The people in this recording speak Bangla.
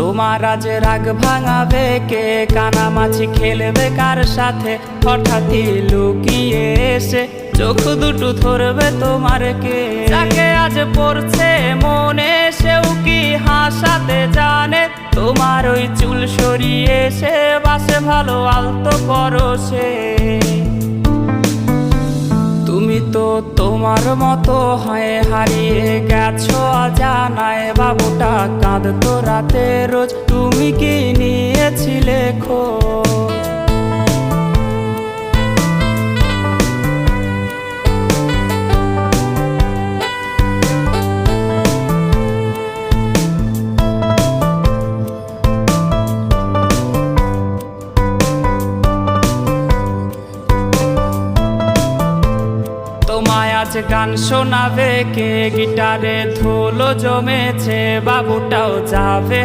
তোমার আজ রাগ ভাঙাবে কে, কানামাছি খেলবে কার সাথে, হঠাৎই লুকিয়ে এসে চোখ দুটো ধরবে তোমার কে। যাকে আজ পড়ছে মনে সেও কি হাসাতে জানে, তোমার ওই চুল সরিয়ে সে বাসে ভালো আলতো পরশে। তুমি তো তোমার মতো হয়ে হারিয়ে গেছো অজানায়, বাবুটা কাঁদতো রাতে রোজ, তুমি কি নিয়েছিলে খোঁজ? তোমায় আজ গান শোনাবে কে, গিটারে ধুলো জমেছে, বাবুটাও যাবে।